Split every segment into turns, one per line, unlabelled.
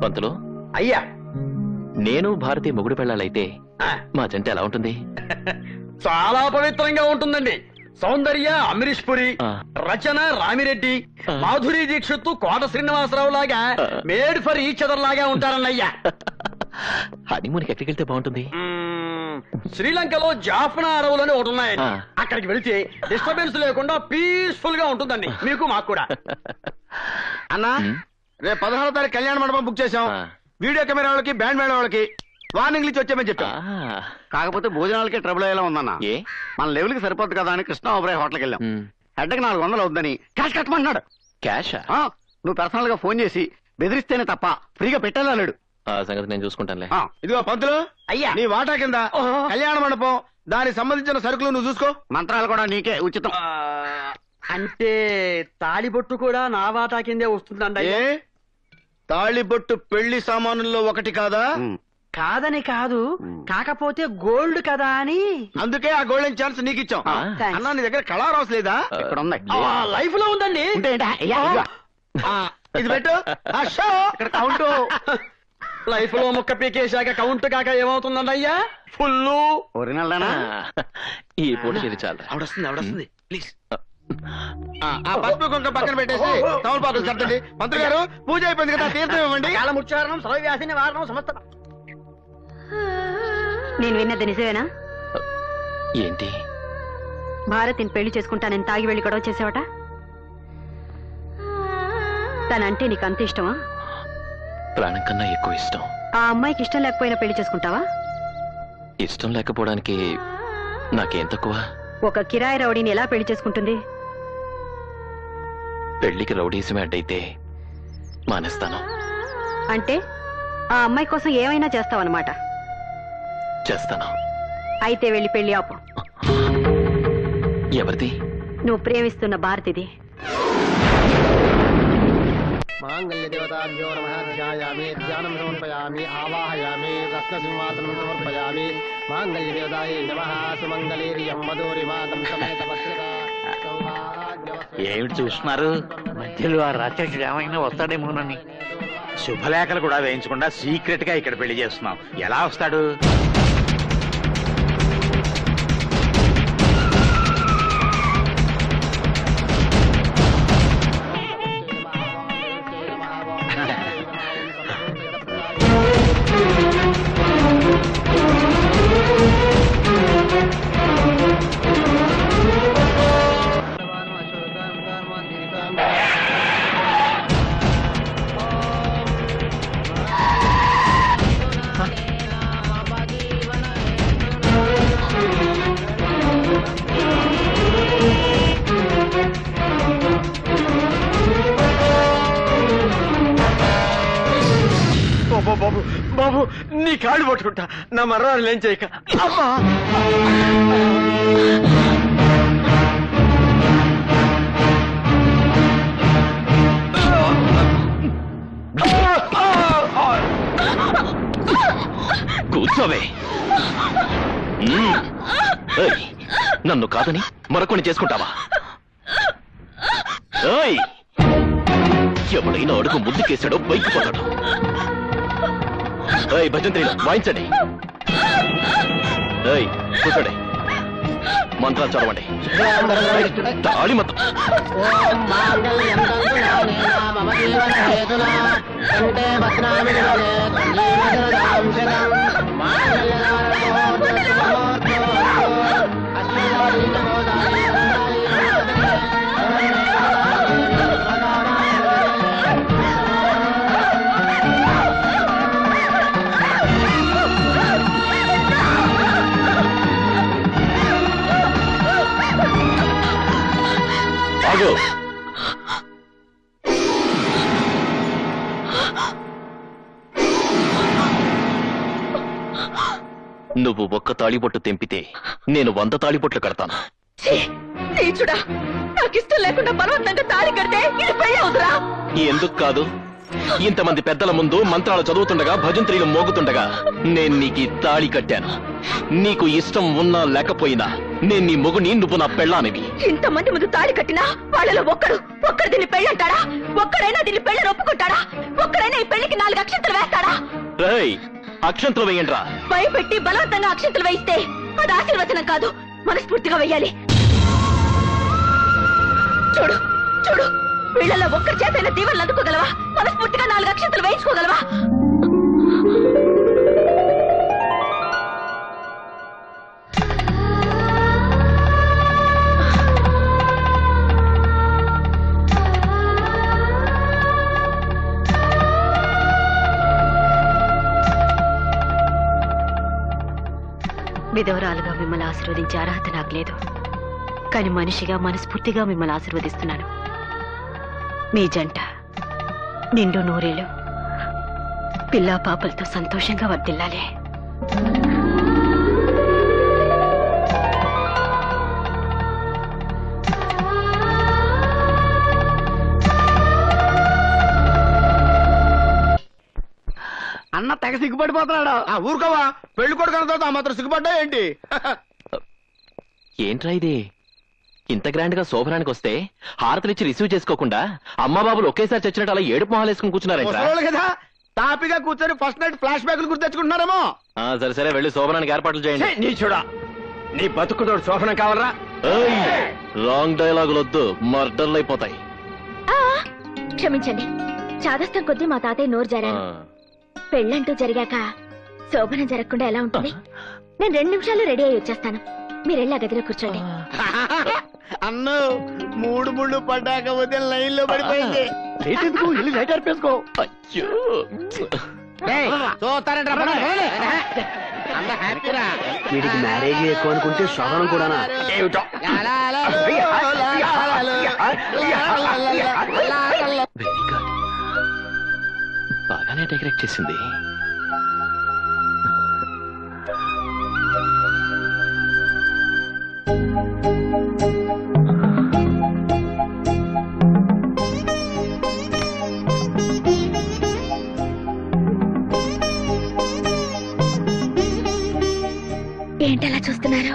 పంతులు
అయ్యా,
నేను భారతి మొగుడు పెళ్ళాలైతే మా జంట ఎలా ఉంటుంది?
చాలా పవిత్రంగా ఉంటుందండి. సౌందర్య అమరీష్ పురి, రచన రామిరెడ్డి, మాధురి దీక్షిత్ కోట శ్రీనివాసరావు లాగా మేడ్ ఫర్ ఈచ్ అదర్ లాగా ఉంటారన్నయ్యా.
హనీమూన్కి ఎక్కడికి వెళ్తే బాగుంటుంది?
శ్రీలంకలో జాఫ్నా అడవులని ఒకటి ఉన్నాయండి. అక్కడికి వెళితే డిస్టర్బెన్స్ లేకుండా పీస్ఫుల్ గా ఉంటుందండి, మీకు మాకు కూడా.
అన్నా, రేపు 16వ తారీఖు కళ్యాణ మండపం బుక్ చేశాం. వీడియో కెమెరా వాళ్ళకి, బ్యాండ్ మేళ వాళ్ళకి వార్నింగ్ ఇచ్చి వచ్చామని చెప్పా. కాకపోతే భోజనాలకే ట్రబుల్ అయ్యేలా ఉందన్నా. మన లెవెల్ కి సరిపోద్ది కదా అని కృష్ణ ఓబ్రాయ్ హోటల్కి వెళ్ళాం. హెడ్కి 400 అవుద్దని క్యాష్ కట్టమన్నాడు.
క్యాష్?
నువ్వు పర్సనల్ గా ఫోన్ చేసి బెదిరిస్తేనే తప్ప ఫ్రీగా పెట్టాలేడు.
ఆ సంగతి నేను చూసుకుంటానులే.
ఇదిగో పంతులు,
అయ్యా,
నీ వాటా కింద కళ్యాణ మండపం, దానికి సంబంధించిన సరుకులు నువ్వు చూసుకో. మంత్రాలు కూడా నీకే ఉచితం.
అంటే తాళిబొట్టు కూడా నా వాటా కిందే వస్తుందండి.
తాళిబొట్టు పెళ్లి సామానుల్లో ఒకటి కాదా?
కాదని కాదు, కాకపోతే గోల్డ్ కదా అని.
అందుకే ఆ గోల్డెన్ ఛాన్స్ నీకు ఇచ్చాం. అన్నా, నీ దగ్గర కళా రాసు లేదా?
లైఫ్ లో ఉందండి.
ఇది పెట్టు. కౌంట్
లైఫ్ లో ముక్క పీకేశాక కౌంట్ కాక ఏమవుతుందండి అయ్యా? Full
original.
ఈ పూట ఇది చాలా.
ఆవిడొస్తుంది ప్లీజ్. పసుపు కుంక పక్కన పెట్టేసి తమలపాకులు కట్టండి. మంత్రి గారు, పూజ అయిపోయింది కదా, తీర్థం ఇవ్వండి.
కాలముచ్చారణం సర్వవ్యాధి నివారణం సమస్త.
నేను విన్నది నిజమేనా?
ఏంటి?
భారతిని పెళ్లి చేసుకుంటానని తాగి వెళ్లి గొడవ చేసావట. తనంటే నీకు అంత ఇష్టమా?
ప్రాణం కన్నా ఎక్కువ ఇష్టం.
ఆ అమ్మాయికి ఇష్టం లేకపోయినా పెళ్లి చేసుకుంటావా?
ఇష్టం లేకపోవడానికి నాకేం తక్కువ?
ఒక కిరాయి రౌడీని ఎలా పెళ్లి చేసుకుంటుంది?
పెళ్లికి రౌడీసమే అడ్డైతే మానేస్తాను.
అంటే ఆ అమ్మాయి కోసం ఏమైనా చేస్తావన్నమాట.
చేస్తాను.
అయితే వెళ్ళి పెళ్లి ఆపు.
ఎవరిది?
నువ్వు ప్రేమిస్తున్న భారతిది.
మాంగళ్య దేవతాభ్యో నమః. ధ్యాయామి, ధ్యానం సమర్పయామి, ఆవాహయామి, రత్నసింహాసనం సమర్పయామి. మాంగళ్య దేవతాయే నమః. సుమంగళీర్యం మధురిమాతం సమేత భద్రతా.
ఏమిటి చూస్తున్నారు? మధ్యలో ఆ రాత్రికి ఏమైనా వస్తాడేమోనని శుభలేఖలు కూడా వేయించకుండా సీక్రెట్ గా ఇక్కడ పెళ్లి చేస్తున్నాం. ఎలా వస్తాడు?
బాబు బాబు, నీ కాళ్ళు పట్టుకుంటా, నా మర్రాలు ఏం చేయక. అమ్మా,
కూర్చోవే. నన్ను కాదని మరొకని చేసుకుంటావా? ఎవడైనా అడుగు ముందుకేసాడో బైక్ పోతాడు. భజంత్రి వాయించండి. కూర్చోండి. మంత్రాలు చదవండి. తాళి మొత్తం. నువ్వు ఒక్క తాళిబొట్టు తెంపితే నేను 100 తాళిబొట్లు కడతాను.
నాకిష్టం లేకుండా బలవంతంగా తాళి కడితే ఇది పెళ్లి అవుతురా?
ఎందుకు కాదు? ఇంతమంది పెద్దల ముందు మంత్రాలు చదువుతుండగా భజంత్రీలు మోగుతుండగా నేను నీకు తాళి కట్టాను. నీకు ఇష్టం ఉన్నా లేకపోయినా నేను నీ మొగుని, నువ్వు నా పెళ్ళానివి.
ఇంతమంది ముందు తాళి కట్టినా వాళ్ళలో ఒక్కడు దీన్ని పెళ్ళంటాడా? ఒక్కడైనా దీన్ని పెళ్ళని ఒప్పుకుంటాడా? ఒక్కడైనా ఈ పెళ్లికి 4 అక్షంతలు వేస్తాడా?
రేయ్, అక్షంతలు వేయండ్రా.
భయపెట్టి బలవంతంగా అక్షంతలు వేయిస్తే అది ఆశీర్వచనం కాదు, మనస్ఫూర్తిగా వెయ్యాలి. చూడు చూడు, వీళ్ళలో ఒక్కరి చేతైనా దీవెనలు అందుకోగలవా? మనస్ఫూర్తిగా 4 అక్షంతలు వేయించుకోగలవా?
విధవరాలుగా మిమ్మల్ని ఆశీర్వదించే అర్హత నాకు లేదు, కానీ మనిషిగా మనస్ఫూర్తిగా మిమ్మల్ని ఆశీర్వదిస్తున్నాను. మీ జంట నిండు నూరేళ్ళు పిల్లా పాపలతో సంతోషంగా వర్ధిల్లాలి.
అన్న తెగ సిగ్గుపడిపోతున్నాడు. ఊరుకోవా, పెళ్లి కొడుకు తర్వాత ఆ మాత్రం సిగ్గుపడ్డా ఏంటి?
ఏంట్రా ఇది? ఇంత గ్రాండ్ గా శోభనానికి వస్తే హారతలిచ్చి రిసీవ్ చేసుకోకుండా అమ్మా బాబులు ఒకేసారి చచ్చినట్టు అలా ఏడుపు మొహాలు వేసుకుని కూర్చున్నారేంట్రా?
కదా తాపిగా కూర్చొని ఫస్ట్ నైట్ ఫ్లాష్ బ్యాక్లు గుర్తు తెచ్చుకుంటున్నారేమో.
సరే సరే, వెళ్ళి శోభనానికి ఏర్పాట్లు చేయండి.
నీ చూడా, నీ బతుకుతోడు శోభనం కావాలరా?
రాంగ్ డైలాగులు వద్దు, మర్డర్లు అయిపోతాయి.
క్షమించండి, చాదస్తం కొద్దీ మా తాతయ్య నోరు జారాను. పెళ్ళంటూ జరిగాక శోభనం జరగకుండా ఎలా ఉంటుంది? నేను 2 నిమిషాల్లో రెడీ అయ్యి వచ్చేస్తాను. మీరెళ్ళి ఆ గదిలో కూర్చోండి.
అన్ను 3 ముళ్ళు పడ్డాక ఉదయం లైన్ లో పడిపోయింది. వెళ్ళి లైట్ ఆర్పేసుకో.
అయ్యో,
వీడికి మ్యారేజ్ ఎక్కువ అనుకుంటే శోభనం కూడానా?
బాగానే డెకరేట్ చేసింది.
ఏంటలా చూస్తున్నారు?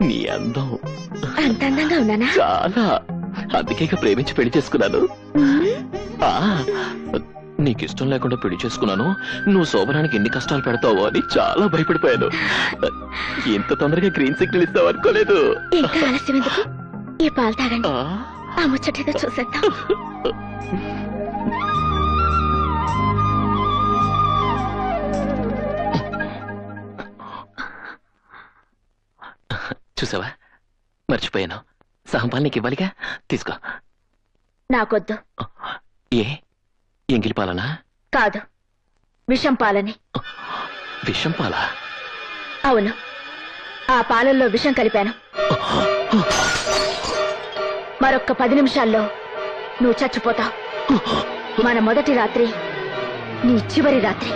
నీ అందం
అంత అందంగా ఉన్నానా?
చాలా, అందుకే ప్రేమించి పెళ్లి చేసుకున్నాను. నీకు ఇష్టం లేకుండా పెళ్లి చేసుకున్నాను. నువ్వు శోభనానికి ఎన్ని కష్టాలు పెడతావో అని చాలా భయపడిపోయాను. ఇంత తొందరగా గ్రీన్ సిగ్నల్ ఇస్తావు అనుకోలేదు.
ఇంకా ఆలస్యం ఎందుకు? ఈ పాలు తాగండి, ఆ ముచ్చటేదో చూసేద్దాం.
చూసావా, మర్చిపోయాను. సహంపాలు నీకు ఇవ్వాలిగా, తీసుకో.
నాకొద్దు.
ఏ, ఎంగిలి పాలనా?
కాదు, విషం పాలని.
విషం పాలా?
అవును, ఆ పాలల్లో విషం కలిపాను. మరొక్క 10 నిమిషాల్లో నువ్వు చచ్చిపోతావు. మన మొదటి రాత్రి నీ చివరి రాత్రి.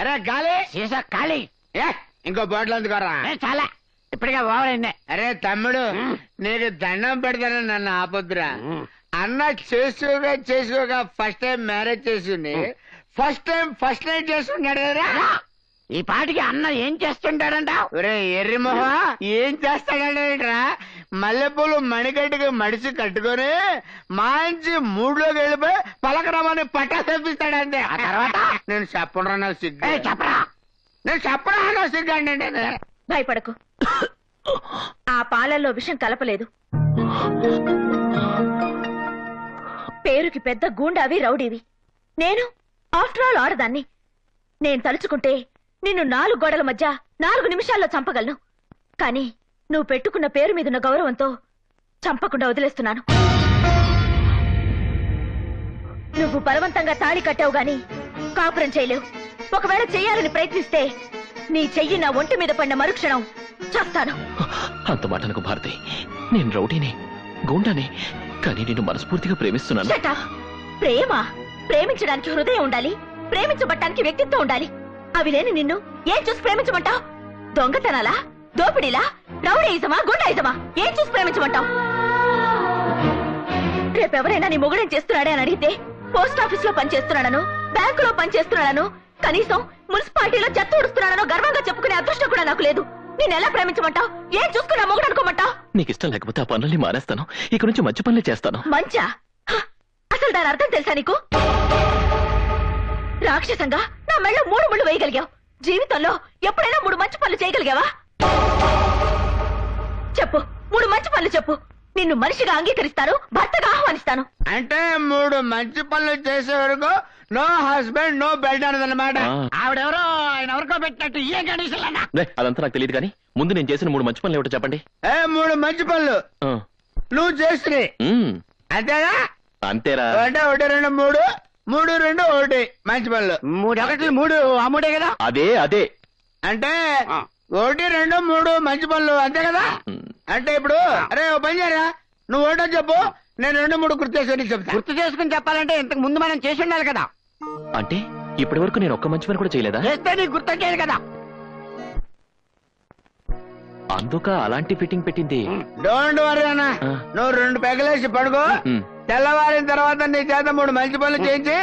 అరే గాలి సీసా ఖాళీ. ఇంకో బాటిల్ అందుకోరా? చాలా, ఇప్పటికే బావలైందే. అరే తమ్ముడు, నీకు దండం పెడతాను, నన్ను ఆపొద్దురా. అన్న చేసుకోగా ఫస్ట్ టైం మ్యారేజ్ చేసింది, ఫస్ట్ టైం ఫస్ట్ నైట్ చేసుకున్నాడు కదా. ఈ పాటికి అన్న ఏం చేస్తుంటాడంట? ఒరే ఎర్రి మొహ, ఏం చేస్తాడంటరా? మల్లెపూలు మణికట్టుగా మడిసి కట్టుకొని మంచి మూడ్లోకి వెళ్ళిపోయి పలకరామని పట్టా తెప్పిస్తాడంతే. ఆ తర్వాత నేను చెప్పరా, నాకు సిగ్గు. చెప్పరా, నేను చెప్పరా, నాకు సిగ్గు అంటే.
భయపడకు, ఆ పాలల్లో విషం కలపలేదు. పేరుకి పెద్ద గూండావి, రౌడీవి. నేను ఆఫ్టర్ ఆల్ ఆడదాన్ని. నేను తలుచుకుంటే నిన్ను 4 గోడల మధ్య 4 నిమిషాల్లో చంపగలను. కానీ నువ్వు పెట్టుకున్న పేరు మీదున్న గౌరవంతో చంపకుండా వదిలేస్తున్నాను. నువ్వు బలవంతంగా తాళి కట్టావు గాని కాపురం చేయలేవు. ఒకవేళ చెయ్యాలని ప్రయత్నిస్తే నీ చెయ్యి నా ఒంటి మీద పడిన మరుక్షణం చేస్తాను.
అంత మాట నాకు భారతి. నేను రౌడీని, గూండాని, కానీ నేను మనస్ఫూర్తిగా ప్రేమిస్తున్నాను.
ప్రేమ ప్రేమించడానికి హృదయం ఉండాలి, ప్రేమించబట్టానికి వ్యక్తిత్వం ఉండాలి. అవి లేని నిన్ను ఏం చూసి ప్రేమించమంటావు? దొంగతనాలా, దోపిడీలా, రౌడీయిజమా గుండాయిజమా ఏం చూసి ప్రేమించమంటావు? రేపెవరైనా నీ మొగుడేం చేస్తున్నాడే అని అడిగితే పోస్ట్ ఆఫీస్ లో పనిచేస్తున్నాడను, బ్యాంకులో పనిచేస్తున్నాడను, కనీసం మున్సిపాలిటీలో చెత్త ఊడుస్తున్నాడనో గర్వంగా చెప్పుకునే అదృష్టం కూడా నాకు లేదు. నేను ఎలా ప్రేమించమంటావు? ఏం చూసుకున్నా మొగుడు అనుకోమంటావు?
నీకు ఇష్టం లేకపోతే ఆ పనుల్ని మానేస్తాను. ఇక నుంచి మంచి పనులే చేస్తాను.
మంచా? అసలు దాని అర్థం తెలుసా నీకు? రాక్షసంగా నా మెళ్ళ 3 ముళ్ళు వేయగలిగావు. జీవితంలో ఎప్పుడైనా 3 మంచి పనులు చేయగలిగావా? చెప్పు, 3 మంచి పనులు చెప్పు. నిన్ను మనిషిగా అంగీకరిస్తాను, భర్తగా ఆహ్వానిస్తాను.
అంటే 3 మంచి పనులు చేసే వరకు నో హస్బెండ్ నో బెల్ట్ అన్నదన్నమాట.
ఆవిడెవరో ఆయన ఎవరికో పెట్టినట్టు ఏ కండిషన్
అదంతా నాకు తెలియదు కానీ ముందు నేను చేసిన 3 మంచి పనులు ఏమిటో చెప్పండి.
3 మంచి పనులు నువ్వు చేసినాయి అంతేగా?
అంతేరా.
అంటే 1 2 3 3 2 1 మంచి పనులు.
3 1 3 ఆ 3 కదా?
అదే అదే.
అంటే 1 2 3 మంచి పనులు అంతే కదా? అంటే ఇప్పుడు అరే ఓ పని చేయరా, నువ్వు 1 చెప్పు, నేను 2 3 గుర్తు చేసుకుని చెప్తా.
గుర్తు చేసుకుని చెప్పాలంటే ఇంతకు ముందు మనం చేసి ఉండాలి కదా.
అంటే ఇప్పటి వరకు నేను ఒక్క మంచి పని కూడా చేయలేదా?
చేస్తే నీకు గుర్తొచ్చేది కదా.
అందుక అలాంటి ఫిట్టింగ్ పెట్టింది.
డోంట్ వరీ అన్న, నువ్వు 2 పెగలేసి పడుకో. తెల్లవారిన తర్వాత నీ చేత 3 మంచి పనులు చేయించి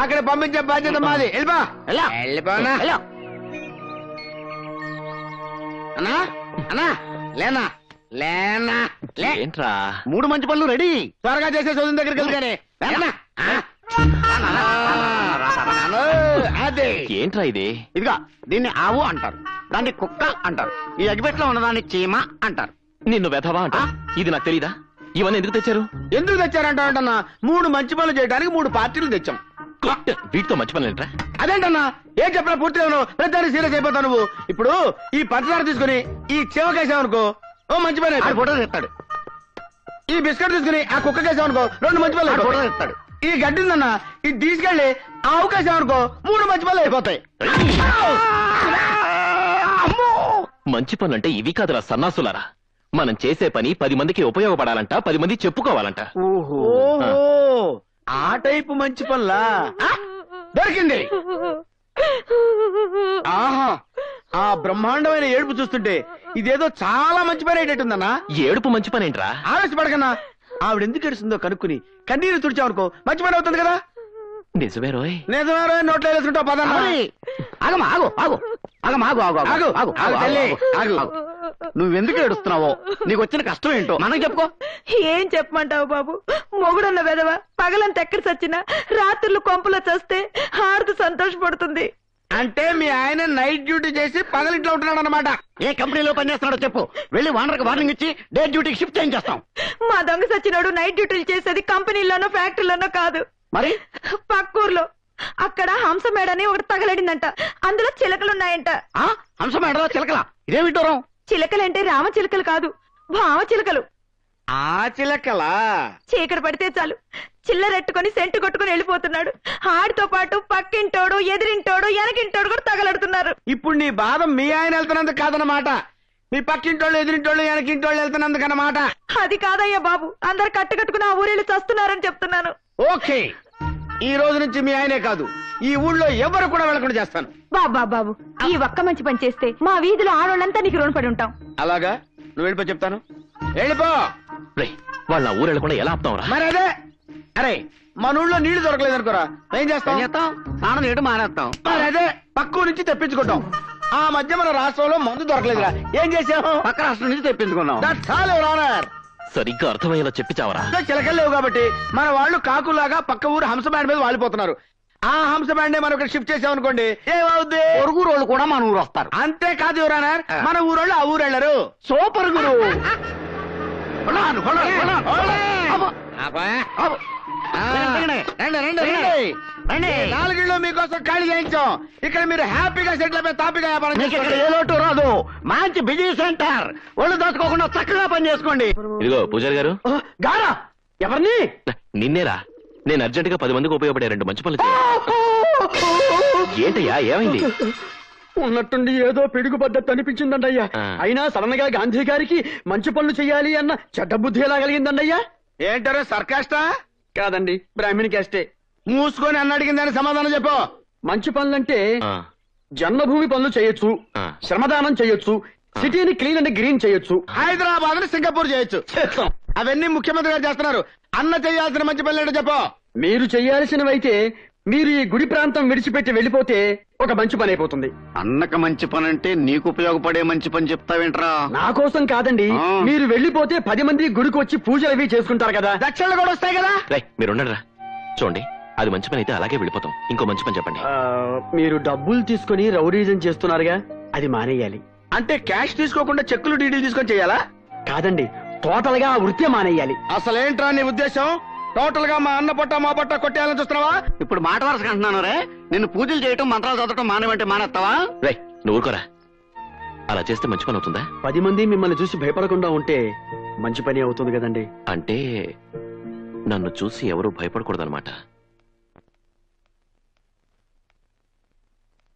అక్కడ పంపించే బాధ్యత మాది. వెళ్ళిపోనా అన్నా? అన్నా లేనా లేనా లే.
ఏంట్రా?
3 మంచి పనులు రెడీ.
త్వరగా చేసే చదువు దగ్గరికి వెళ్తానే. అదే
ఏంట్రా ఇది?
ఇదిగా దీన్ని ఆవు అంటారు, దాన్ని కుక్క అంటారు, ఈ అగిపెట్లో ఉన్నదాన్ని చీమ అంటారు.
నిన్ను వెధవా అంట. ఇది నాకు తెలీదా? ఇవన్నీ ఎందుకు తెచ్చారు?
ఎందుకు తెచ్చారంటా? 3 మంచి పనులు చేయడానికి 3 పార్టీలు తెచ్చాం.
వీటితో మంచి పనులు ఏంట్రా?
అదేంటన్నా ఏం చెప్పినా పూర్తిగా ప్రతిదాన్ని సీరియస్ అయిపోతావు నువ్వు. ఇప్పుడు ఈ పంచదార తీసుకుని ఈ చెవకేసావనుకో ఓ మంచి పని
ఆడు ఫోటో తెస్తాడు.
ఈ బిస్కెట్ తీసుకుని ఆ కుక్కకేసావనుకో 2 మంచి పనులు
ఆడు ఫోటో
అయిపోతాయి.
తెస్తాడు.
ఈ గడ్డి ఉందన్నా ఇది తీసుకెళ్లి ఆ అవకాశం 3 మంచి పనులు అయిపోతాయి.
మంచి పనులంటే ఇవి కాదురా సన్నాసులారా. మనం చేసే పని 10 మందికి ఉపయోగపడాలంట, 10 మంది చెప్పుకోవాలంట.
ఓహో ఆ టైపు మంచి పనులా? దొరికింది. ఆహా ఆ బ్రహ్మాండమైన ఏడుపు చూస్తుంటే ఇదేదో చాలా మంచి పని అయ్యేటట్టుందన్నా.
ఏడుపు మంచి పని ఏంట్రా?
ఆవేశపడకన్నా, ఆవిడ ఎందుకు ఏడుస్తుందో కనుక్కుని కన్నీరు తుడిచావనుకో మంచి పని అవుతుంది కదా.
నిజమే రోయ్.
నిజమే నోట్లో వేసుకుంటావు పద.
ఆగమా ఆగు ఆగు ఆగమా ఆగు ఆగు ఆగు ఆగు ఆగు
తల్లి,
ఆగు. నువ్వెందుకు ఏడుస్తున్నావో, నీకు వచ్చిన కష్టం ఏంటో మనకు చెప్పుకో.
ఏం చెప్పమంటావు బాబు? మొగుడున్న వెదవ పగలంత ఎక్కడ చచ్చినా రాత్రులు కొంపలో చస్తే హారతి సంతోషపడుతుంది.
అంటే మీ ఆయన నైట్ డ్యూటీ చేసి పగలింట్లో ఉంటున్నాడు అనమాట.
ఏ కంపెనీలో పనిచేస్తున్నాడో చెప్పు, వెళ్ళి వానర్కి వార్నింగ్ ఇచ్చి డే డ్యూటీకి షిఫ్ట్ చేయించేస్తాం.
మా దొంగ సచ్చినోడు నైట్ డ్యూటీలు చేసేది కంపెనీలోనో ఫ్యాక్టరీలోనో కాదు,
మరి
పక్కూర్లో. అక్కడ హంస మేడని ఒకటి తగలడిందంట, అందులో చిలకలున్నాయంట.
హంస మేడలో చిలకలా? ఇదే విడ్డూరం.
చిలకలంటే రామ చిలకలు కాదు, భావ చిలకలు.
ఆ చిలకలా?
చీకటి పడితే చాలు చిల్లరెట్టుకుని సెంటు కొట్టుకుని వెళ్ళిపోతున్నాడు. ఆడితో పాటు పక్కింటోడు, ఎదిరింటోడు, వెనకింటోడు కూడా తగలడుతున్నారు.
ఇప్పుడు నీ బాధ మీ ఆయన వెళ్తున్నందుకు కాదనమాట, మీ పక్కింటోళ్ళు ఎదిరింటోళ్ళు వెనకింటోళ్ళు వెళ్తున్నందుకు అన్నమాట.
అది కాదయ్యా బాబు, అందరు కట్టుకట్టుకుని ఆ ఊరేళ్ళు చస్తున్నారని చెప్తున్నాను.
ఓకే, ఈ రోజు నుంచి మీ ఆయనే కాదు ఈ ఊళ్ళో ఎవరు కూడా వెళ్ళకుండా చేస్తాను.
బాబా బాబు, ఈ ఒక్క మంచి పని చేస్తే మా వీధిలో ఆడోళ్ళంతా నీకు రుణపడి ఉంటాం.
అలాగా? నువ్వు వెళ్ళిపో చెప్తాను. వెళ్ళిపో.
వాళ్ళ ఊరు వెళ్ళకుండా ఎలా ఆపుతావురా?
మరి అదే, అరే మన ఊళ్ళో నీళ్లు దొరకలేదు అనుకోరా, ఏం చేస్తాం?
స్నానం చేయడం మానేస్తాం.
మరి అదే పక్క నుంచి తెప్పించుకుంటాం. ఆ మధ్య మన రాష్ట్రంలో మందు దొరకలేదురా, ఏం చేసాము?
పక్క రాష్ట్రం నుంచి తెప్పించుకున్నాం.
That's all your honour.
సరిగ్గా అర్థమయ్యేలా చెప్పి చావరా.
చిలకలు లేవు కాబట్టి మన వాళ్ళు కాకులాగా పక్క ఊరు హంస బ్యాండ్ మీద వాలిపోతున్నారు. ఆ హంస బ్యాండ్ మనం ఇక్కడ షిఫ్ట్ చేసామనుకోండి, ఏమవుద్ది?
పొరుగు రోళ్ళు కూడా మన ఊరు వస్తారు.
అంతేకాదు యువర్ ఆనర్, మన ఊరోళ్ళు ఆ ఊరు వెళ్ళరు.
సూపర్ గురు.
నాలుగిళ్ళు మీకోసం ఖాళీ చేయించాం. ఇక్కడ మీరు హ్యాపీగా సెటిల్ అయిపోయి తాపిగా వ్యాపారం చేసుకోండి.
ఏ లోటు రాదు. మంచి బిజీ సెంటర్, ఒళ్ళు దాచుకోకుండా చక్కగా పని చేసుకోండి.
ఇదిగో పూజారి గారు.
గారా? ఎవరిని?
నిన్నేరా. నేను అర్జెంట్ గా 10 మందికి ఉపయోగపడే 2 మంచి పనులు చేయాలి. ఏంటయ్యా ఏమైంది?
ఉన్నట్టుండి ఏదో పిడుగు పడ్డట్టు అనిపించిందండయ్యా. అయినా సడన్ గా గాంధీ గారికి మంచి పనులు చెయ్యాలి అన్న చెడ్డ బుద్ధి ఎలా కలిగిందండయ్యా?
ఏంటారో సర్కాస్టా?
కాదండి, బ్రాహ్మణి క్యాస్టే.
మూసుకొని అన్న అడిగిందని సమాధానం చెప్పు.
మంచి పనులంటే జన్మభూమి పనులు చేయొచ్చు, శ్రమదానం చేయొచ్చు, సిటీని క్లీన్ అండ్ గ్రీన్ చేయొచ్చు.
హైదరాబాద్ ని సింగపూర్ చేయొచ్చు.
చేస్తాం.
అవన్నీ ముఖ్యమంత్రి గారు చేస్తున్నారు. అన్న చేయాల్సిన మంచి పనులు ఏంటో చెప్పు.
మీరు చేయాల్సినవైతే మీరు ఈ గుడి ప్రాంతం విడిచిపెట్టి వెళ్ళిపోతే ఒక మంచి పని అయిపోతుంది.
అన్నక మంచి పని అంటే నీకు ఉపయోగపడే మంచి పని చెప్తావేంట్రా?
నా కోసం కాదండి,
ఆ.
మీరు వెళ్ళిపోతే 10 మంది గుడికి వచ్చి పూజలు అవి చేసుకుంటారు కదా.
దక్షిణలు కూడా వస్తాయి కదా.
మీరు ఉండరా. చూడండి, అది మంచి పని అయితే అలాగే వెళ్ళిపోతాం. ఇంకో మంచి పని చెప్పండి.
మీరు డబ్బులు తీసుకుని రౌడీజం చేస్తున్నారుగా, అది మానేయాలి.
అంటే క్యాష్ తీసుకోకుండా చెక్కులు డీడీలు తీసుకొని చేయాలా?
కాదండి, టోటల్ గా ఆ వృత్తి మానేయాలి.
అసలేంట్రా నీ ఉద్దేశం? టోటల్ గా మా అన్న పొట్ట మా పొట్ట కొట్టేయాలని చూస్తున్నావా? ఇప్పుడు మాట వరుసగా అంటున్నాను రే. నిన్ను పూజలు చేయటం మంత్రాలు చదవటం మానేవంటే మానేస్తావా?
నువ్వు ఊరుకోరా. అలా చేస్తే మంచి పని అవుతుందా?
10 మంది మిమ్మల్ని చూసి భయపడకుండా ఉంటే మంచి పని అవుతుంది కదండి.
అంటే నన్ను చూసి ఎవరూ భయపడకూడదన్నమాట.